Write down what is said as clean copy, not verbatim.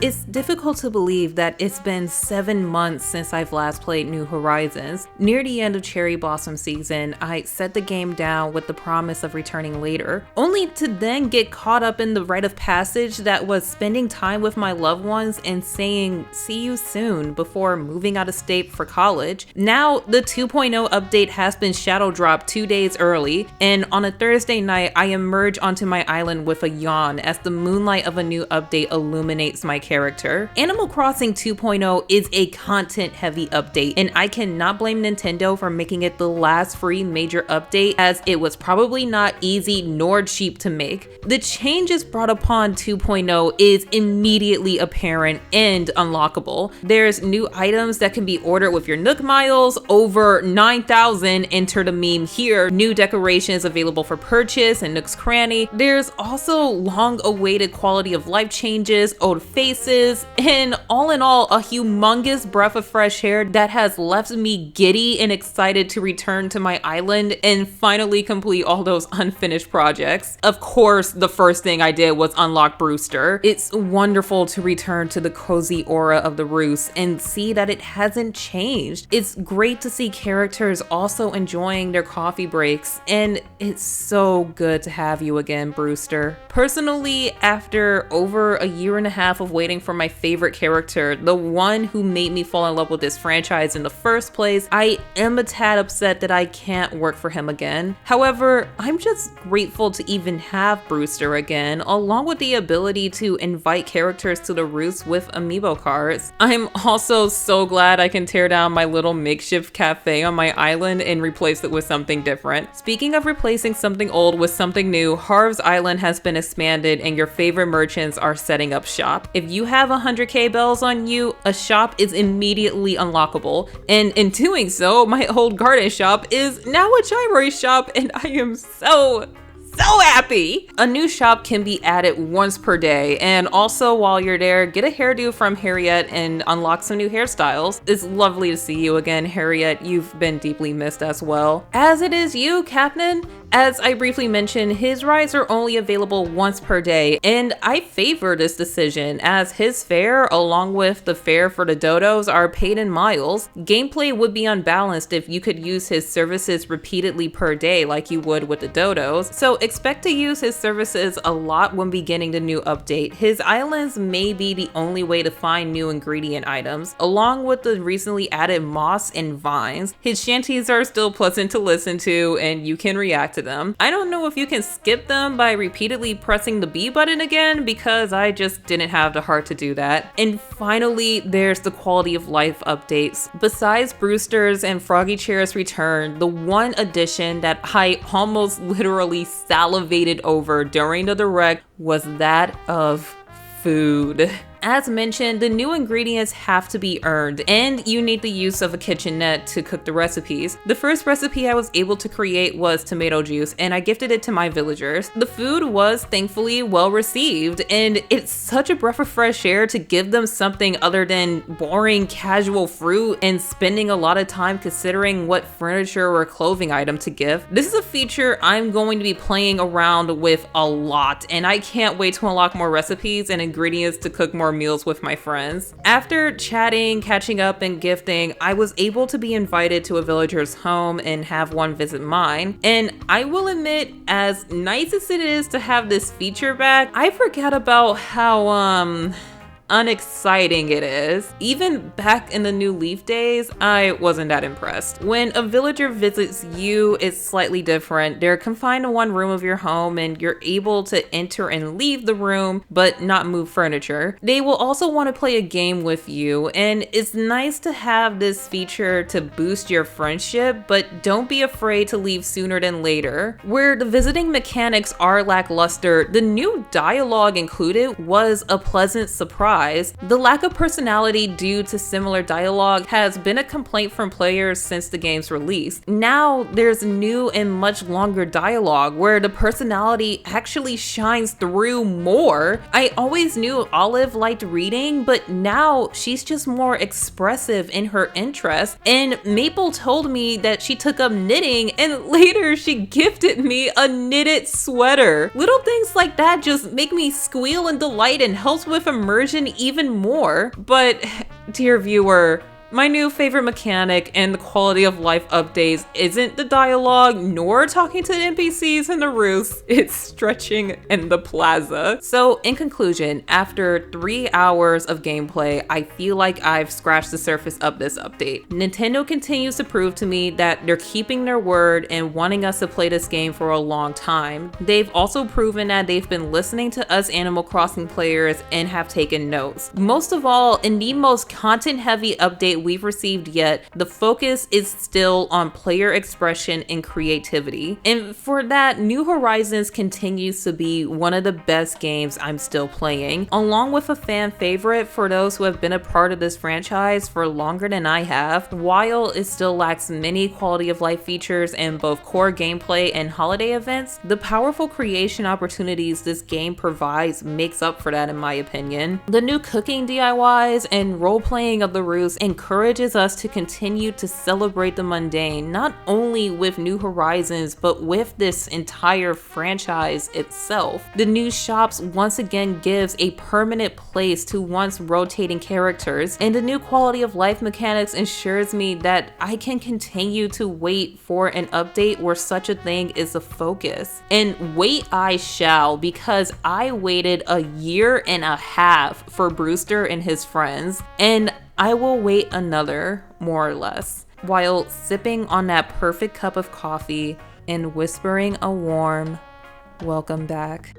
It's difficult to believe that it's been 7 months since I've last played New Horizons. Near the end of Cherry Blossom season, I set the game down with the promise of returning later, only to then get caught up in the rite of passage that was spending time with my loved ones and saying see you soon before moving out of state for college. Now, the 2.0 update has been shadow dropped 2 days early, and on a Thursday night, I emerge onto my island with a yawn as the moonlight of a new update illuminates my character. Animal Crossing 2.0 is a content-heavy update, and I cannot blame Nintendo for making it the last free major update, as it was probably not easy nor cheap to make. The changes brought upon 2.0 is immediately apparent and unlockable. There's new items that can be ordered with your Nook Miles, over 9,000, enter the meme here, new decorations available for purchase in Nook's Cranny. There's also long-awaited quality of life changes, old faces, and all in all, a humongous breath of fresh air that has left me giddy and excited to return to my island and finally complete all those unfinished projects. Of course, the first thing I did was unlock Brewster. It's wonderful to return to the cozy aura of the roost and see that it hasn't changed. It's great to see characters also enjoying their coffee breaks, and it's so good to have you again, Brewster. Personally, after over a year and a half of waiting for my favorite character, the one who made me fall in love with this franchise in the first place, I am a tad upset that I can't work for him again. However, I'm just grateful to even have Brewster again, along with the ability to invite characters to the roost with amiibo cards. I'm also so glad I can tear down my little makeshift cafe on my island and replace it with something different. Speaking of replacing something old with something new, Harv's Island has been expanded and your favorite merchants are setting up shop. If you have 100k bells on you, a shop is immediately unlockable, and in doing so, my old garden shop is now a Chimery shop, and I am so happy! A new shop can be added once per day, and also while you're there, get a hairdo from Harriet and unlock some new hairstyles. It's lovely to see you again, Harriet. You've been deeply missed as well. As it is you, Captain. As I briefly mentioned, his rides are only available once per day, and I favor this decision as his fare, along with the fare for the dodos, are paid in miles. Gameplay would be unbalanced if you could use his services repeatedly per day like you would with the dodos, so expect to use his services a lot when beginning the new update. His islands may be the only way to find new ingredient items, along with the recently added moss and vines. His shanties are still pleasant to listen to, and you can react to them. I don't know if you can skip them by repeatedly pressing the B button again, because I just didn't have the heart to do that. And finally, there's the quality of life updates. Besides Brewster's and Froggy Chair's return, the one addition that I almost literally salivated over during the direct was that of food. As mentioned, the new ingredients have to be earned, and you need the use of a kitchenette to cook the recipes. The first recipe I was able to create was tomato juice, and I gifted it to my villagers. The food was thankfully well received, and it's such a breath of fresh air to give them something other than boring casual fruit and spending a lot of time considering what furniture or clothing item to give. This is a feature I'm going to be playing around with a lot, and I can't wait to unlock more recipes and ingredients to cook more meals with my friends. After chatting, catching up, and gifting, I was able to be invited to a villager's home and have one visit mine. And I will admit, as nice as it is to have this feature back, I forgot about how unexciting it is. Even back in the New Leaf days, I wasn't that impressed. When a villager visits you, it's slightly different. They're confined to one room of your home and you're able to enter and leave the room, but not move furniture. They will also want to play a game with you, and it's nice to have this feature to boost your friendship, but don't be afraid to leave sooner than later. Where the visiting mechanics are lackluster, the new dialogue included was a pleasant surprise. surprise. The lack of personality due to similar dialogue has been a complaint from players since the game's release. Now there's new and much longer dialogue where the personality actually shines through more. I always knew Olive liked reading, but now she's just more expressive in her interests. And Maple told me that she took up knitting, and later she gifted me a knitted sweater. Little things like that just make me squeal in delight and helps with immersion even more. But dear viewer, my new favorite mechanic and the quality of life updates isn't the dialogue nor talking to the NPCs in the roofs, it's stretching in the plaza. So in conclusion, after 3 hours of gameplay, I feel like I've scratched the surface of this update. Nintendo continues to prove to me that they're keeping their word and wanting us to play this game for a long time. They've also proven that they've been listening to us Animal Crossing players and have taken notes. Most of all, in the most content-heavy update we've received yet, the focus is still on player expression and creativity. And for that, New Horizons continues to be one of the best games I'm still playing, along with a fan favorite for those who have been a part of this franchise for longer than I have. While it still lacks many quality of life features in both core gameplay and holiday events, the powerful creation opportunities this game provides makes up for that in my opinion. The new cooking DIYs and role-playing of the roofs encourages us to continue to celebrate the mundane, not only with New Horizons, but with this entire franchise itself. The new shops once again gives a permanent place to once rotating characters, and the new quality of life mechanics ensures me that I can continue to wait for an update where such a thing is a focus. And wait I shall, because I waited a year and a half for Brewster and his friends, and I will wait another, more or less, while sipping on that perfect cup of coffee and whispering a warm, welcome back.